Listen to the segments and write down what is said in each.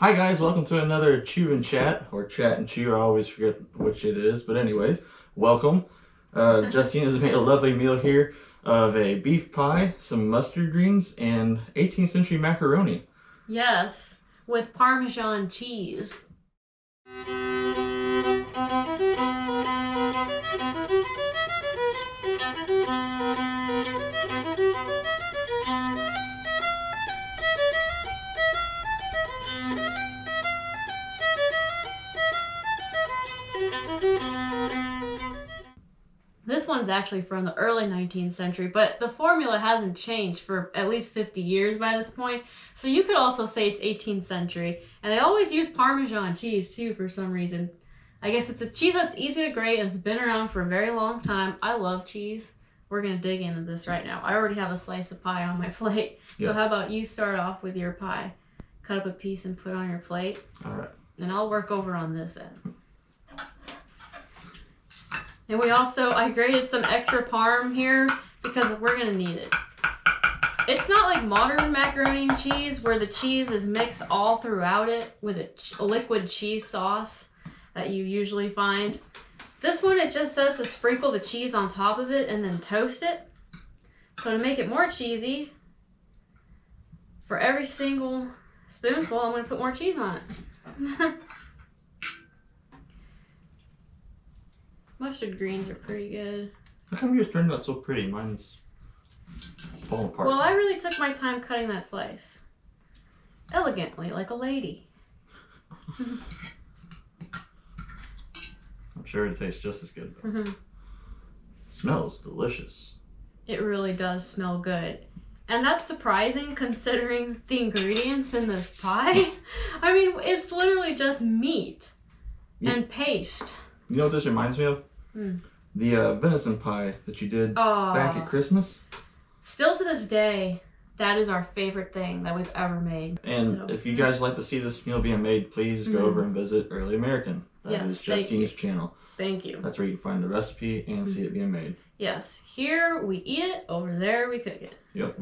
Hi guys, welcome to another Chew and Chat, or Chat and Chew, I always forget which it is, but anyways, welcome. Justine has made a lovely meal here of a beef pie, some mustard greens, and 18th century macaroni. Yes, with Parmesan cheese. This one's actually from the early 19th century, but the formula hasn't changed for at least 50 years by this point. So you could also say it's 18th century. And they always use Parmesan cheese too for some reason. I guess it's a cheese that's easy to grate and it's been around for a very long time. I love cheese. We're going to dig into this right now. I already have a slice of pie on my plate. Yes. So how about you start off with your pie? Cut up a piece and put on your plate. All right. And I'll work over on this end. And I grated some extra parm here because we're going to need it. It's not like modern macaroni and cheese where the cheese is mixed all throughout it with a liquid cheese sauce that you usually find. This one, it just says to sprinkle the cheese on top of it and then toast it. So to make it more cheesy, for every single spoonful, I'm going to put more cheese on it. Mustard greens are pretty good. How come yours turned out so pretty? Mine's falling apart. Well, I really took my time cutting that slice. Elegantly, like a lady. I'm sure it tastes just as good. Mm-hmm. It smells delicious. It really does smell good. And that's surprising considering the ingredients in this pie. I mean, it's literally just meat and paste. You know what this reminds me of? The venison pie that you did back at Christmas. Still to this day, that is our favorite thing that we've ever made. And if you guys like to see this meal being made, please go over and visit Early American. That is Justine's channel. Thank you. That's where you can find the recipe and see it being made. Yes. Here we eat it, over there we cook it. Yep.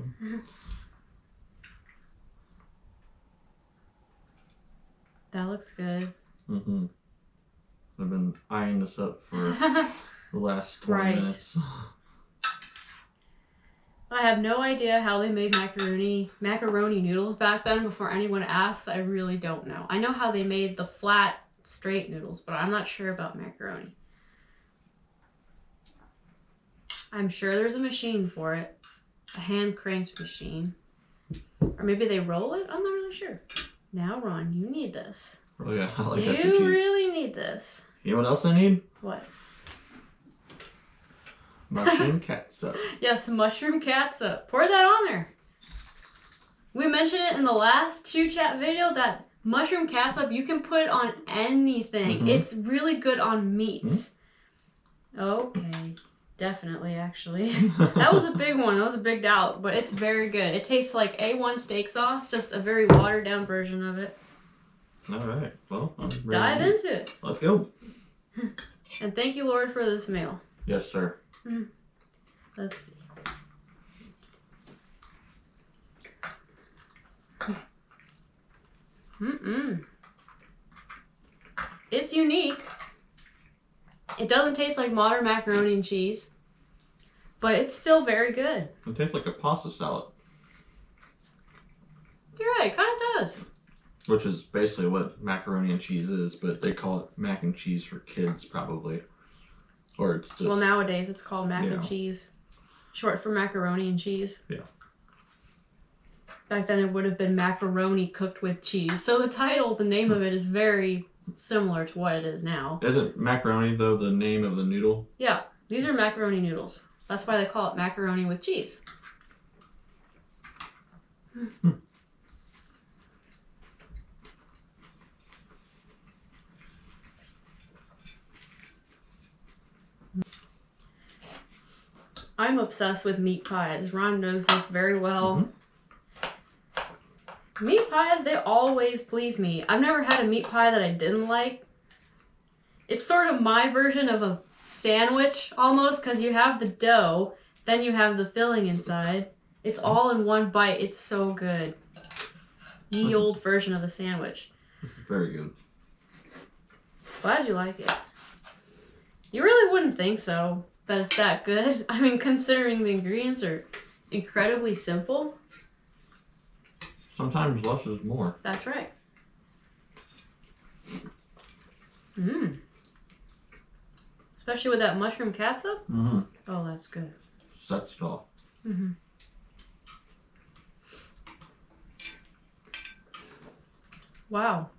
That looks good. Mm-hmm. I've been eyeing this up for the last 20 minutes. I have no idea how they made macaroni noodles back then before anyone asks. I really don't know. I know how they made the flat, straight noodles, but I'm not sure about macaroni. I'm sure there's a machine for it. A hand-cranked machine. Or maybe they roll it? I'm not really sure. Now, Ron, you need this. Oh yeah, I like extra cheese. You really need this. You know what else I need? What? Mushroom catsup. Yes, mushroom catsup. Pour that on there. We mentioned it in the last Chew Chat video that mushroom catsup, you can put it on anything. It's really good on meats. Okay. Definitely, actually. That was a big one. That was a big doubt, but it's very good. It tastes like A1 steak sauce, just a very watered down version of it. All right. Well, dive into it. Let's go. And thank you, Lord, for this meal. Yes, sir. Let's see. It's unique. It doesn't taste like modern macaroni and cheese, but it's still very good. It tastes like a pasta salad. You're right, it kind of does. Which is basically what macaroni and cheese is, but they call it mac and cheese for kids, probably. Or it's just... Well, nowadays it's called mac and cheese. Short for macaroni and cheese. Yeah. Back then it would have been macaroni cooked with cheese. So the name of it is very similar to what it is now. Isn't macaroni, though, the name of the noodle? Yeah. These are macaroni noodles. That's why they call it macaroni with cheese. I'm obsessed with meat pies. Ron knows this very well. Meat pies, they always please me. I've never had a meat pie that I didn't like. It's sort of my version of a sandwich almost, because you have the dough, then you have the filling inside. It's all in one bite. It's so good. Ye old version of a sandwich. Very good. Glad you like it. You really wouldn't think so, that it's that good. I mean, considering the ingredients are incredibly simple. Sometimes less is more. That's right. Mmm. Especially with that mushroom catsup. Mm-hmm. Oh, that's good. Sets it off. Mm-hmm. Wow.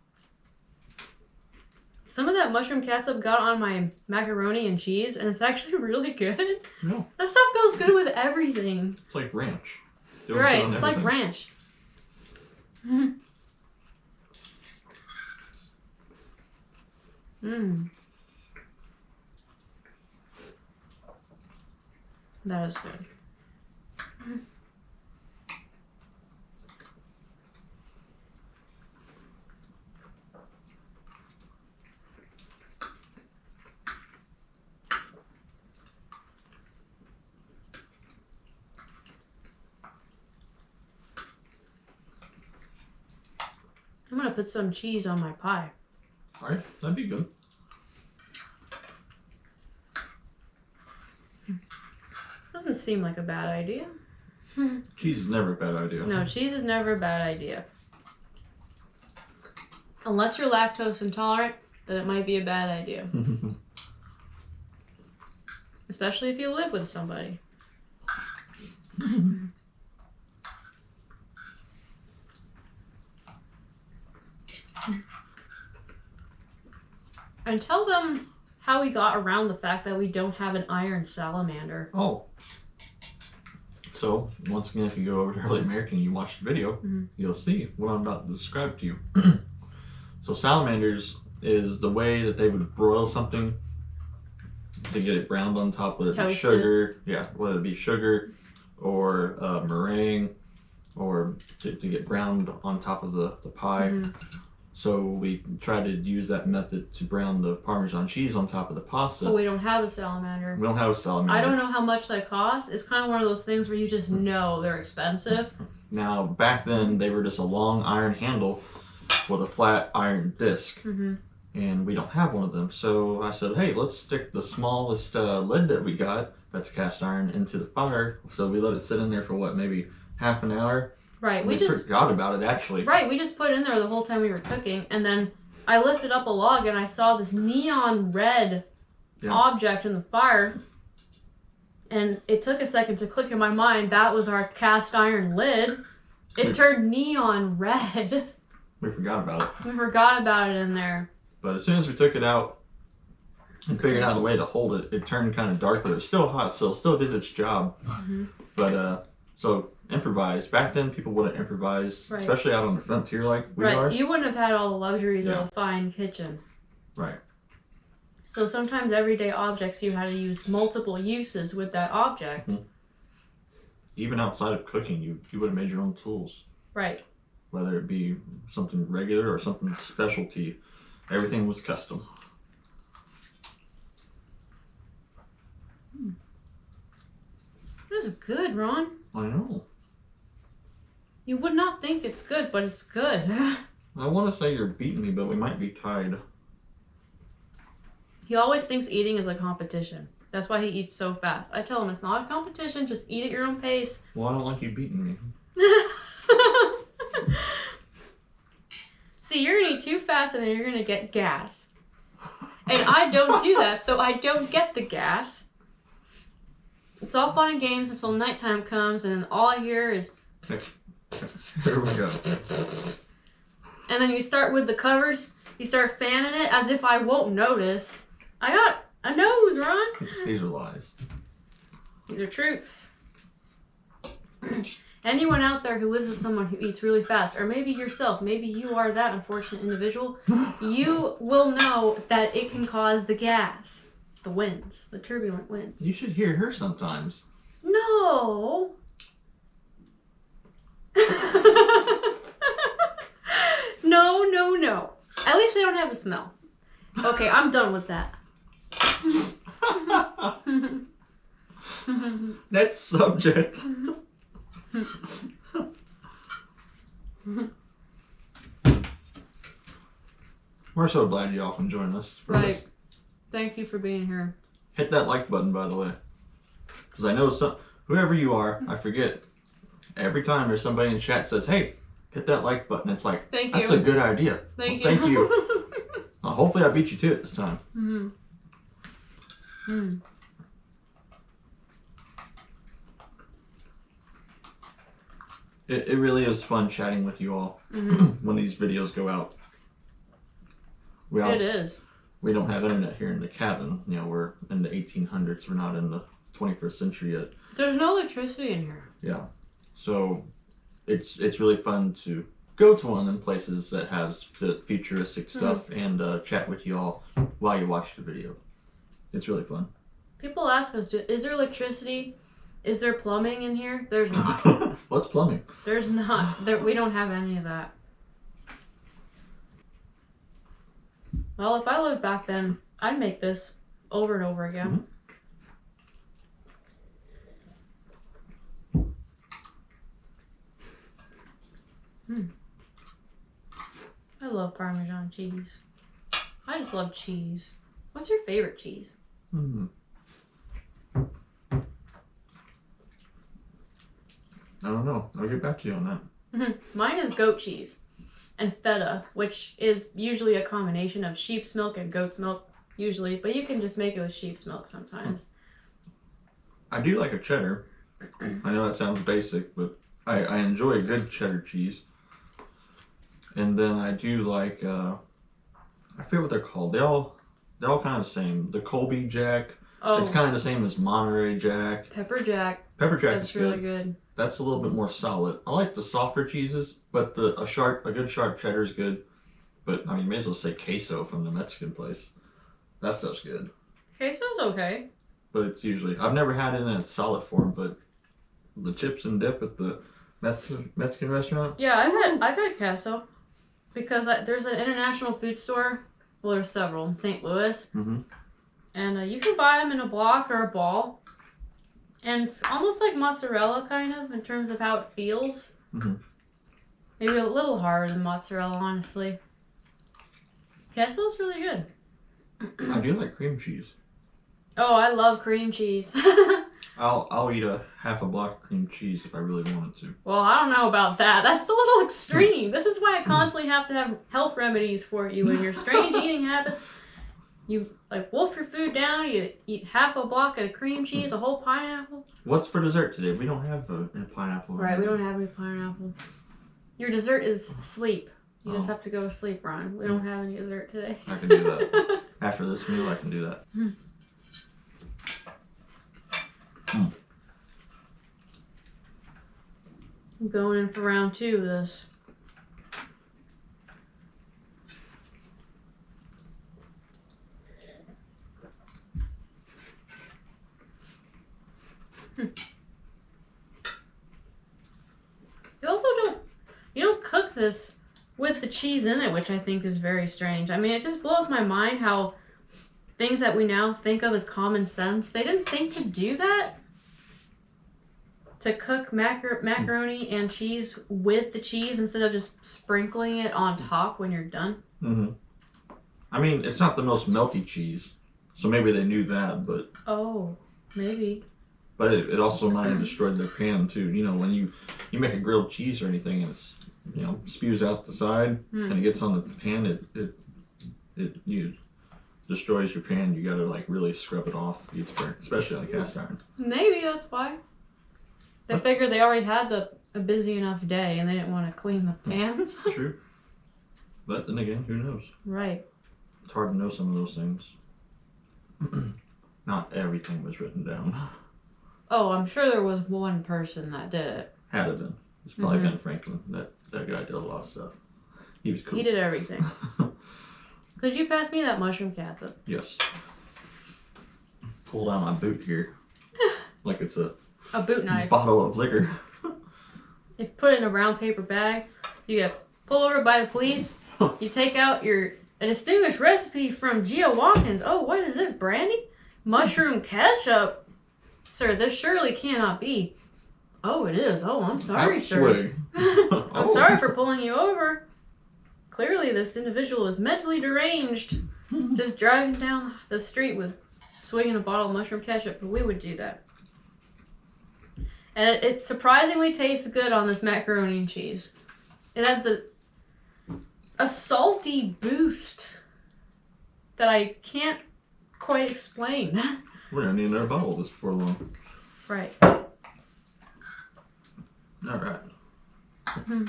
Some of that mushroom catsup got on my macaroni and cheese, and it's actually really good. Yeah. That stuff goes good with everything. It's like ranch. Right, it's like ranch. Mmm. That is good. I'm gonna put some cheese on my pie. Alright, that'd be good. Doesn't seem like a bad idea. Cheese is never a bad idea. No, cheese is never a bad idea. Unless you're lactose intolerant, then it might be a bad idea. Especially if you live with somebody. And tell them how we got around the fact that we don't have an iron salamander. Oh. So, once again, if you go over to Early American and you watch the video, you'll see what I'm about to describe to you. So, salamanders is the way that they would broil something to get it browned on top, whether it be sugar, whether it be sugar or meringue, or to get browned on top of the pie. So we try to use that method to brown the Parmesan cheese on top of the pasta. But we don't have a salamander. We don't have a salamander. I don't know how much they cost. It's kind of one of those things where you just know they're expensive. Now, back then, they were just a long iron handle with a flat iron disc. And we don't have one of them. So I said, hey, let's stick the smallest lid that we got, that's cast iron, into the fire. So we let it sit in there for what, maybe half an hour? Right. We just forgot about it, actually. Right. We just put it in there the whole time we were cooking. And then I lifted up a log and I saw this neon red object in the fire. And it took a second to click in my mind. That was our cast iron lid. It turned neon red. We forgot about it. We forgot about it in there. But as soon as we took it out and figured out a way to hold it, it turned kind of dark, but it was still hot, so it still did its job. But, so improvise. Back then, people wouldn't improvise, especially out on the frontier like we are. You wouldn't have had all the luxuries of a fine kitchen. Right. So sometimes everyday objects, you had to use multiple uses with that object. Even outside of cooking, you would have made your own tools. Right. Whether it be something regular or something specialty, everything was custom. This is good, Ron. I know. You would not think it's good, but it's good. I want to say you're beating me, but we might be tied. He always thinks eating is a competition. That's why he eats so fast. I tell him it's not a competition, just eat at your own pace. Well, I don't like you beating me. See, you're gonna eat too fast and then you're gonna get gas. And I don't do that, so I don't get the gas. It's all fun and games until nighttime comes and then all I hear is... Here we go. And then you start with the covers, you start fanning it as if I won't notice. I got a nose, Ron. These are lies. These are truths. Anyone out there who lives with someone who eats really fast, or maybe yourself, maybe you are that unfortunate individual, you will know that it can cause the gas. The winds. The turbulent winds. You should hear her sometimes. No. No. At least I don't have a smell. Okay, I'm done with that. Next subject. We're so glad y'all can join us for this. Thank you for being here. Hit that like button, by the way. Because I know whoever you are, I forget. Every time there's somebody in chat says, hey, hit that like button. It's like, Thank that's you. a good idea. Thank Thank you. you. Hopefully I beat you to it this time. Mm-hmm. It really is fun chatting with you all when these videos go out. It is. We don't have internet here in the cabin. You know, we're in the 1800s. We're not in the 21st century yet. There's no electricity in here. Yeah. So it's really fun to go to one of them places that has the futuristic stuff and chat with you all while you watch the video. It's really fun. People ask us, is there electricity? Is there plumbing in here? There's not. What's plumbing? There's not. We don't have any of that. Well, if I lived back then, I'd make this over and over again. I love Parmesan cheese. I just love cheese. What's your favorite cheese? I don't know. I'll get back to you on that. Mine is goat cheese and feta, which is usually a combination of sheep's milk and goat's milk, usually, but you can just make it with sheep's milk sometimes. I do like a cheddar. I know that sounds basic, but I enjoy a good cheddar cheese. And then I do like, I forget what they're called. They're all kind of the same. The Colby Jack, it's kind of the same as Monterey Jack. Pepper Jack. Pepper Jack is That's really good. That's a little bit more solid. I like the softer cheeses, but a good sharp cheddar is good. But I mean, you may as well say queso from the Mexican place. That stuff's good. Queso's okay. But it's usually, I've never had it in its solid form, but the chips and dip at the Mexican restaurant. Yeah, I've had queso because there's an international food store. Well, there's several in St. Louis, and you can buy them in a block or a ball. And it's almost like mozzarella, kind of, in terms of how it feels. Maybe a little harder than mozzarella, honestly. Queso's really good. I do like cream cheese. Oh, I love cream cheese. I'll eat a half a block of cream cheese if I really wanted to. Well, I don't know about that. That's a little extreme. This is why I constantly have to have health remedies for you and your strange eating habits. You wolf your food down, you eat half a block of cream cheese, a whole pineapple. What's for dessert today? We don't have a pineapple. Right, we don't have any pineapple. Your dessert is sleep. You just have to go to sleep, Ron. We don't have any dessert today. I can do that. After this meal, I can do that. I'm going in for round 2 of this. You don't cook this with the cheese in it, which I think is very strange. I mean, it just blows my mind how things that we now think of as common sense, they didn't think to do that. To cook macaroni and cheese with the cheese instead of just sprinkling it on top when you're done. I mean, it's not the most melty cheese, so maybe they knew that, but... Oh, maybe. But it also might have destroyed their pan too. You know, when you make a grilled cheese or anything and it's, you know, spews out the side and it gets on the pan, it destroys your pan. You gotta like really scrub it off. It gets burnt, especially on a cast iron. Maybe that's why. They figured they already had a busy enough day and they didn't want to clean the pans. True. But then again, who knows? Right. It's hard to know some of those things. Not everything was written down. Oh, I'm sure there was one person that did it. Had it been. It's probably Ben Franklin. That guy did a lot of stuff. He was cool. He did everything. Could you pass me that mushroom catsup? Yes. Pulled out my boot here. Like it's a boot knife. Bottle of liquor. You put it in a brown paper bag. You get pulled over by the police. You take out a distinguished recipe from Geo Watkins. Oh, what is this, brandy? Mushroom ketchup? Sir, this surely cannot be. Oh, it is. Oh, I'm sorry, sir. I'm sorry for pulling you over. clearly this individual is mentally deranged. Just driving down the street with swinging a bottle of mushroom ketchup, but we would do that. And it surprisingly tastes good on this macaroni and cheese. It adds a salty boost that I can't quite explain. We're gonna need another bottle of this before long. Right. All right. Mm-hmm.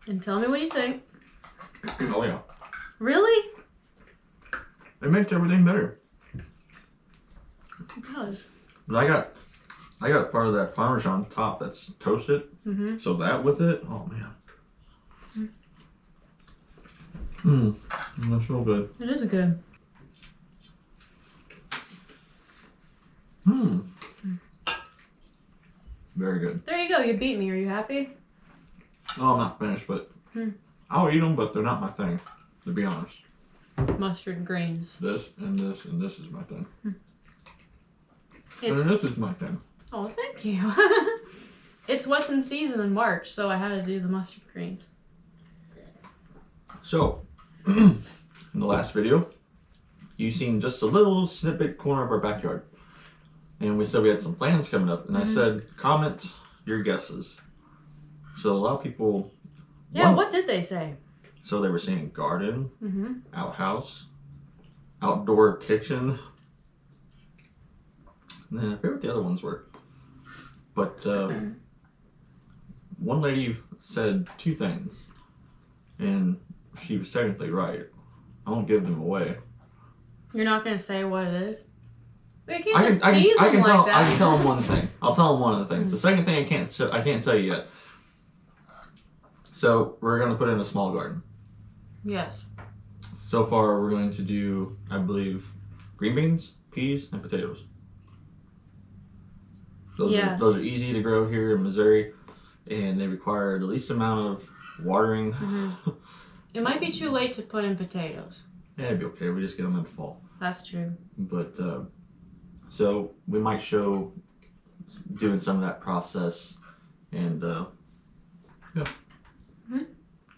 And tell me what you think. Oh yeah. Really? It makes everything better. It does. But I got part of that Parmesan top that's toasted. Mm-hmm. So that with it, oh man. That's so good. It is good. Very good. There you go. You beat me. Are you happy? No, I'm not finished, but I'll eat them, but they're not my thing, to be honest. Mustard greens. This and this and this is my thing. It's, and this is my thing. oh, thank you. It's what's in season in March, so I had to do the mustard greens. So, in the last video, you seen just a little snippet corner of our backyard. And we said we had some plans coming up. And I said, comment your guesses. So a lot of people... Yeah, what did they say? So they were saying garden, outhouse, outdoor kitchen. And then I forget what the other ones were. But one lady said two things. And she was technically right. I won't give them away. You're not going to say what it is? We can't just tease them like that. I can tell them one thing. I'll tell them one of the things. The second thing I can't tell you yet. So we're going to put in a small garden. Yes. So far we're going to do, I believe, green beans, peas, and potatoes. Those are easy to grow here in Missouri, and they require the least amount of watering. It might be too late to put in potatoes. Yeah, it'd be okay. We just get them in the fall. That's true. But so we might show doing some of that process, and yeah.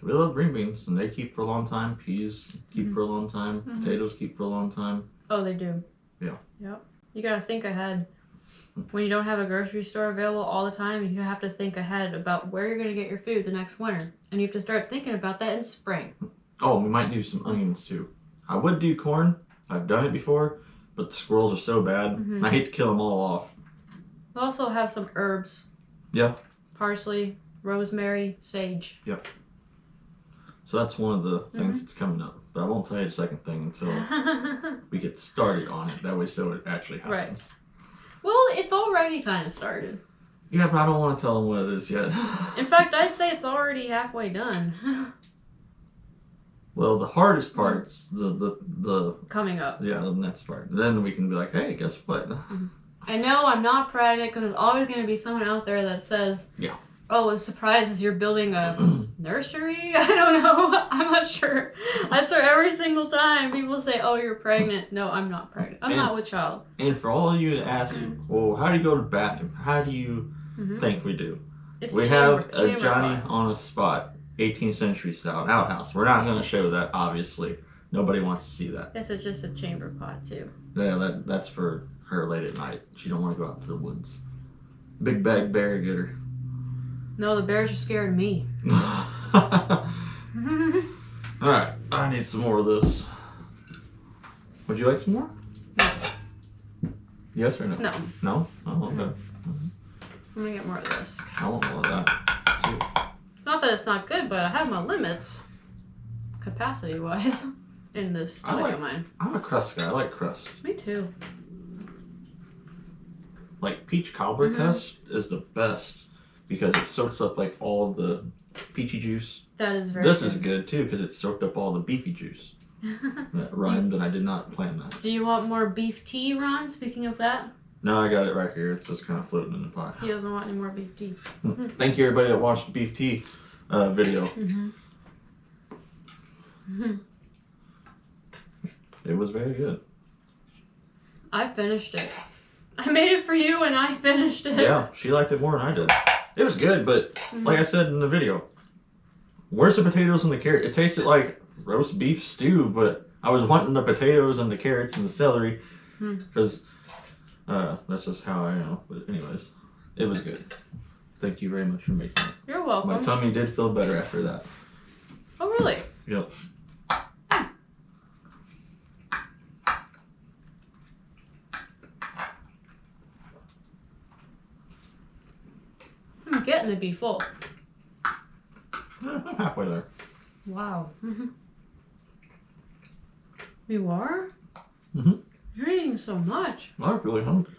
We love green beans, and they keep for a long time. Peas keep for a long time. Potatoes keep for a long time. Oh, they do. Yeah. Yep. You gotta think ahead. When you don't have a grocery store available all the time, you have to think ahead about where you're gonna get your food the next winter, and you have to start thinking about that in spring. Oh, we might do some onions too. I would do corn. I've done it before, but the squirrels are so bad. And I hate to kill them all off. We'll also have some herbs. Yeah. Parsley, rosemary, sage. Yep. So that's one of the things that's coming up. But I won't tell you the second thing until we get started on it. That way so it actually happens. Right. Well, it's already kind of started. Yeah, but I don't want to tell them what it is yet. In fact, I'd say it's already halfway done. Well, the hardest part's the coming up. Yeah, the next part. Then we can be like, hey, guess what? I know I'm not pregnant because there's always going to be someone out there that says, oh, the surprise is you're building a nursery? I don't know. I'm not sure. I swear every single time people say, oh, you're pregnant. No, I'm not pregnant. I'm not with child. And for all of you to ask, well, how do you go to the bathroom? How do you think we do? We have a Johnny on a spot, 18th century style, an outhouse. We're not going to show that, obviously. Nobody wants to see that. This is just a chamber pot, too. Yeah, that's for her late at night. She don't want to go out to the woods. Big bag bear get her. No, the bears are scared of me. Alright, I need some more of this. Would you like some more? No. Yes or no? No. No? Oh, okay. I'm gonna get more of this. I want more of that, too. It's not that it's not good, but I have my limits, capacity-wise, in this stomach of mine. I'm a crust guy. I like crust. Me too. Like peach cobbler crust is the best because it soaks up like all the peachy juice. That is very good. This is good too because it soaked up all the beefy juice. That rhymed and I did not plan that. Do you want more beef tea, Ron? Speaking of that? No, I got it right here. It's just kind of floating in the pot. He doesn't want any more beef tea. Thank you everybody that watched the beef tea video. It was very good. I finished it. I made it for you and I finished it. Yeah, she liked it more than I did. It was good, but like I said in the video, Where's the potatoes and the carrot? It tasted like roast beef stew, but I was wanting the potatoes and the carrots and the celery because that's just how I am. But anyways, it was good. Thank you very much for making it. You're welcome. My tummy did feel better after that. Oh, really? Yep. I'm getting to be full. I'm halfway there. Wow. You are? Mm-hmm. You're eating so much. I'm really hungry.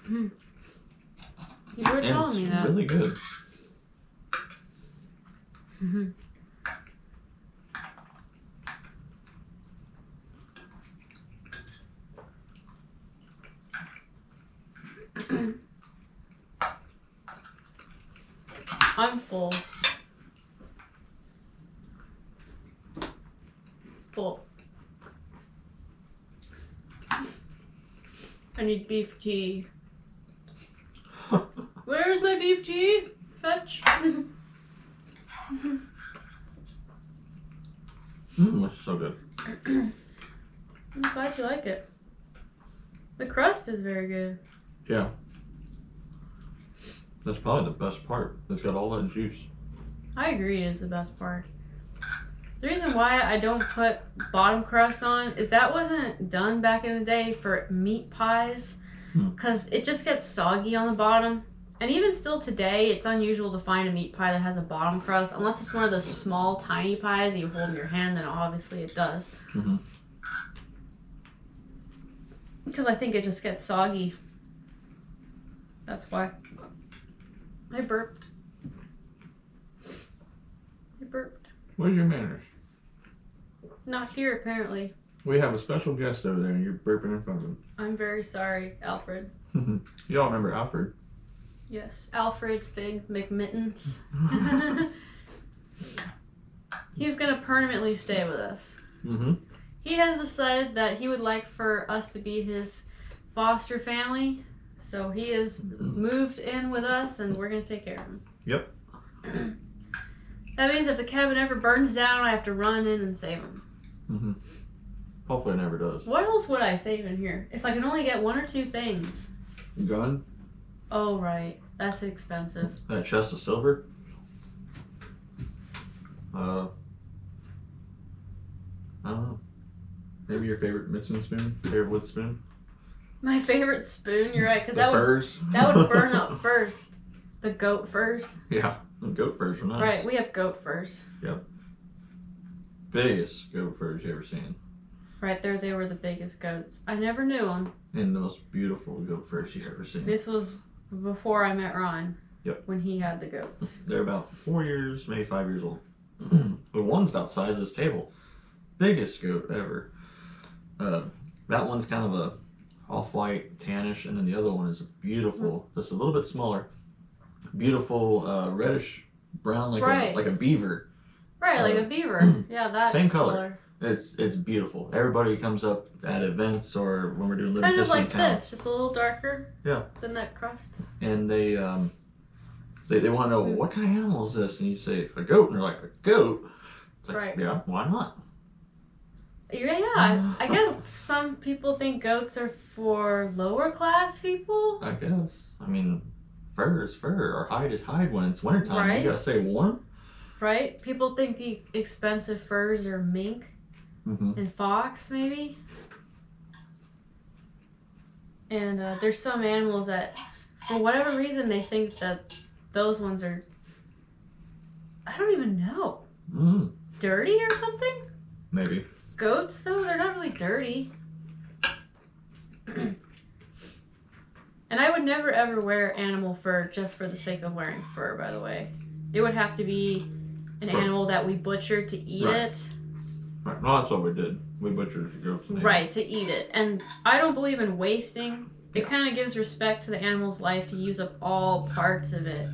You were telling me that. It's really good. I'm full. Full. I need beef tea. Where's my beef tea? Fetch. It's so good. I'm glad you like it. The crust is very good. Yeah. That's probably the best part. It's got all that juice. I agree it is the best part. The reason why I don't put bottom crust on is that wasn't done back in the day for meat pies because it just gets soggy on the bottom. And even still today, it's unusual to find a meat pie that has a bottom crust unless it's one of those small, tiny pies that you hold in your hand, then obviously it does. Because I think it just gets soggy. That's why. I burped. What are your manners? Not here, apparently. We have a special guest over there and you're burping in front of him. I'm very sorry, Alfred. You all remember Alfred? Yes, Alfred Fig McMittens. He's gonna permanently stay with us. He has decided that he would like for us to be his foster family, so he has moved in with us and we're gonna take care of him. Yep. That means if the cabin ever burns down, I have to run in and save him. Hopefully it never does. What else would I save in here? If I can only get one or two things. Gun? Oh, right. That's expensive. That chest of silver? I don't know. Maybe your favorite mixing spoon? Favorite wood spoon? My favorite spoon, you're right, because that would burn up first. The goat furs. Yeah, the goat furs are nice. Right, we have goat furs. Yep. Biggest goat furs you ever seen. Right there, they were the biggest goats. I never knew them. And the most beautiful goat furs you ever seen. This was before I met Ron. Yep. When he had the goats. They're about 4 years, maybe 5 years old. But one's about the size of this table. Biggest goat ever. That one's kind of a off-white, tannish, and then the other one is a beautiful, just a little bit smaller, beautiful reddish brown, like a beaver. Right, like a beaver. Yeah, that same color. It's beautiful. Everybody comes up at events or when we're doing living kind of like town. this, just a little darker. Yeah. Than that crust. And they want to know what kind of animal is this, and you say a goat, and they're like, a goat. It's like, right. Yeah, why not? Yeah, I guess some people think goats are for lower class people. I guess. I mean, fur is fur, or hide is hide when it's wintertime. Right. You gotta stay warm. Right? People think the expensive furs are mink and fox, maybe. And there's some animals that, for whatever reason, they think that those ones are, I don't even know, dirty or something? Maybe. Goats, though, they're not really dirty. And I would never ever wear animal fur just for the sake of wearing fur, by the way. It would have to be an animal that we butchered to eat it. Right. Well, that's what we did. We butchered the goats. Right, to eat it. And I don't believe in wasting. It kind of gives respect to the animal's life to use up all parts of it.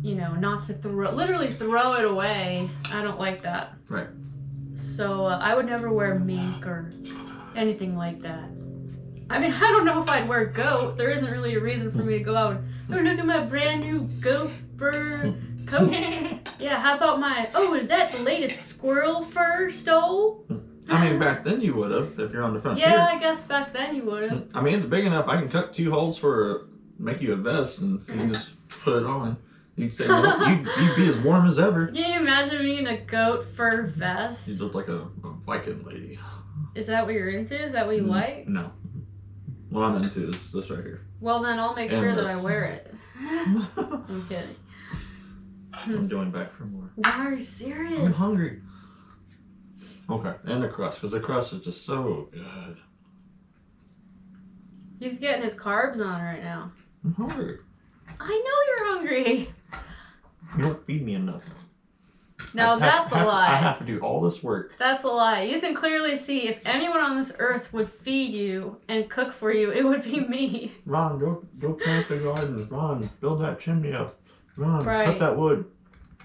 You know, not to literally throw it away. I don't like that. Right. So I would never wear mink or anything like that. I mean, I don't know if I'd wear goat. There isn't really a reason for me to go out and, oh, look at my brand new goat fur coat. Yeah, how about my, oh, is that the latest squirrel fur stole? I mean, back then you would have, if you're on the frontier. Yeah, I guess back then you would have. I mean, it's big enough. I can cut 2 holes make you a vest, and you can just put it on. You'd say, you'd be as warm as ever. Can you imagine me in a goat fur vest? You look like a Viking lady. Is that what you're into? Is that what you like? No. What I'm into is this right here. Well, then I'll make sure that I wear it. I'm kidding. I'm going back for more. Why are you serious? I'm hungry. Okay, and the crust, because the crust is just so good. He's getting his carbs on right now. I'm hungry. I know you're hungry. You don't feed me enough. Now that's a lie. I have to do all this work. That's a lie. You can clearly see if anyone on this earth would feed you and cook for you, it would be me. Ron, go plant the garden. Ron, build that chimney up. Ron, Right. cut that wood.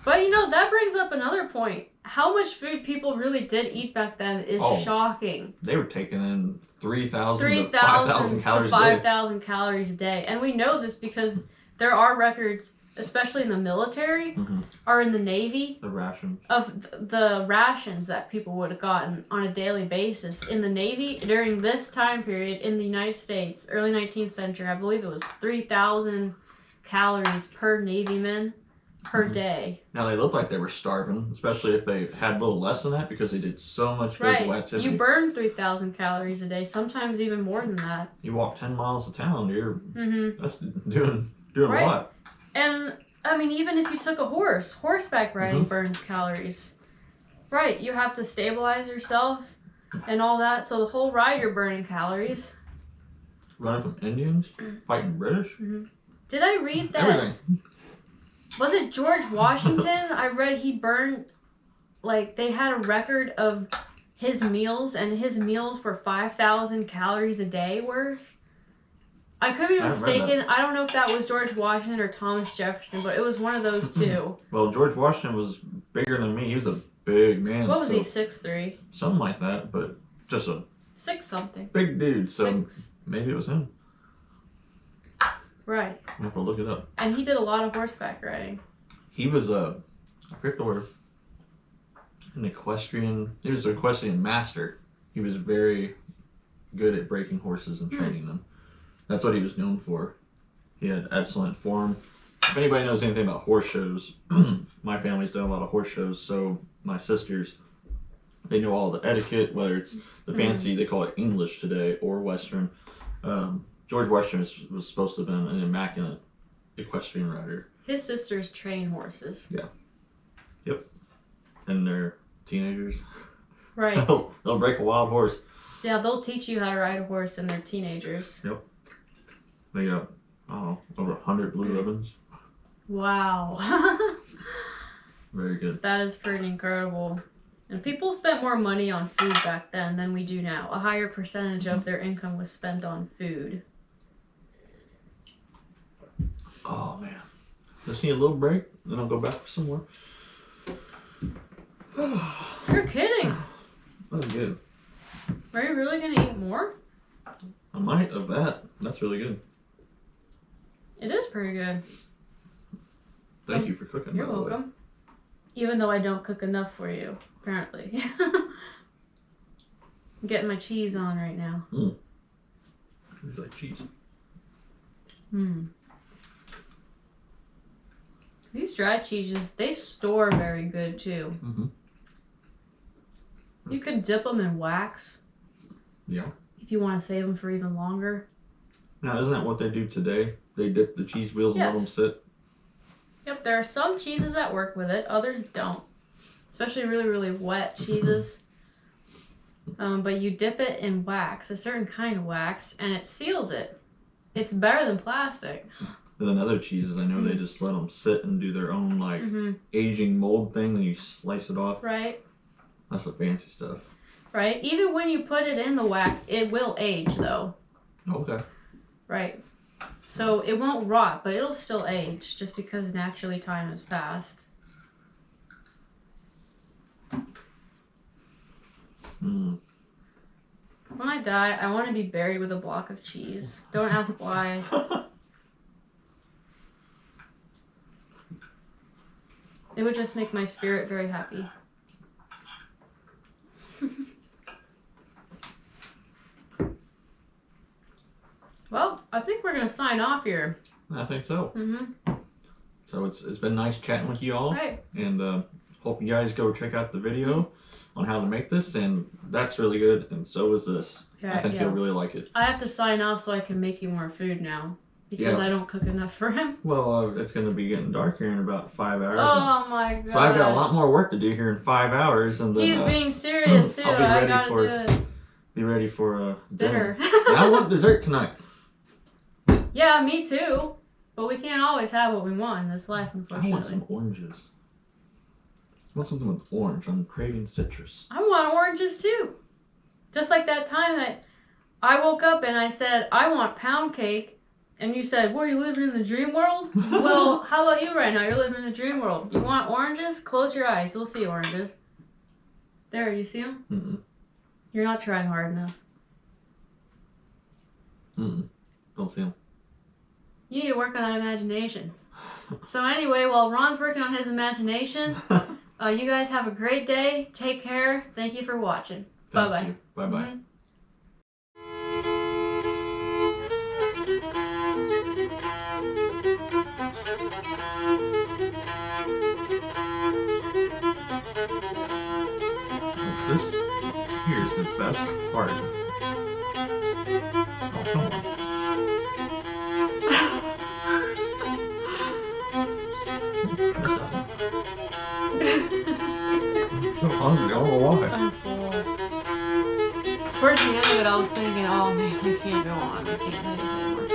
But you know, that brings up another point. How much food people really did eat back then is shocking. They were taking in 3,000 to 3,000 5,000 calories to 5,000 calories a day. And we know this because there are records, especially in the military or in the Navy, the rations of the rations that people would have gotten on a daily basis. In the Navy, during this time period in the United States, early 19th century, I believe it was 3,000 calories per Navyman per day. Now they looked like they were starving, especially if they had a little less than that because they did so much physical activity. You burn 3,000 calories a day, sometimes even more than that. You walk 10 miles to town, that's doing a lot. And I mean, even if you took a horseback riding burns calories. Right, you have to stabilize yourself and all that, so the whole ride you're burning calories. Running from Indians, fighting British. Did I read that? Everything. Was it George Washington? I read he burned, like, they had a record of his meals, and his meals were 5,000 calories a day worth. I could be mistaken. I don't know if that was George Washington or Thomas Jefferson, but it was one of those two. Well, George Washington was bigger than me. He was a big man. What was he, 6'3"? Something like that, but just a 6-something. big dude, so maybe it was him. Right. I'll have to look it up. And he did a lot of horseback riding. He was I forget the word, he was an equestrian master. He was very good at breaking horses and training them. That's what he was known for. He had excellent form. If anybody knows anything about horse shows, my family's done a lot of horse shows, so my sisters, they know all the etiquette, whether it's the fancy, they call it English today, or Western. George Washington was supposed to have been an immaculate equestrian rider. His sisters train horses. Yeah. Yep. And they're teenagers. Right. They'll break a wild horse. Yeah, they'll teach you how to ride a horse and they're teenagers. Yep. They got, I don't know, over 100 blue ribbons. Wow. Very good. That is pretty incredible. And people spent more money on food back then than we do now. A higher percentage of their income was spent on food. Oh, man. Just need a little break, then I'll go back for some more. You're kidding. That's good. Are you really going to eat more? I might of that. That's really good. It is pretty good. Thank you for cooking. You're welcome. Even though I don't cook enough for you, apparently. I'm getting my cheese on right now. You like cheese. These dry cheeses, they store very good too. You could dip them in wax. Yeah. If you want to save them for even longer. Now, isn't that what they do today? They dip the cheese wheels and let them sit? Yep, there are some cheeses that work with it, others don't. Especially really, really wet cheeses. But you dip it in wax, a certain kind of wax, and it seals it. It's better than plastic. And then other cheeses, I know they just let them sit and do their own, like, aging mold thing, and you slice it off. Right. That's the fancy stuff. Right. Even when you put it in the wax, it will age, though. Okay. Right. So it won't rot, but it'll still age, just because naturally time has passed. When I die, I want to be buried with a block of cheese. Don't ask why. They would just make my spirit very happy. Well, I think we're gonna sign off here. I think so. Mm-hmm. So it's been nice chatting with you all, Right. and hope you guys go check out the video on how to make this, and that's really good, and so is this. Yeah, I think you'll really like it. I have to sign off so I can make you more food now because I don't cook enough for him. Well, it's going to be getting dark here in about 5 hours. Oh my god! So I've got a lot more work to do here in 5 hours, and then He's being serious too. I'll be I ready gotta for do it. Be ready for dinner. Dinner. I want dessert tonight. Yeah, me too. But we can't always have what we want in this life, unfortunately. I want some oranges. I want something with orange. I'm craving citrus. I want oranges too. Just like that time that I woke up and I said, I want pound cake. And you said, what, are you living in the dream world? Well, how about you right now? You're living in the dream world. You want oranges? Close your eyes. You'll see oranges. There, you see them? Mm-mm. You're not trying hard enough. Mm-mm. Don't see them. You need to work on that imagination. So anyway, while Ron's working on his imagination, you guys have a great day. Take care. Thank you for watching. Bye-bye. Bye-bye. Mm-hmm. This here's the best part. Oh, come on. I'm so hungry, I don't know why. I'm full. Towards the end of it, I was thinking, oh man, I can't go on. I can't do this anymore.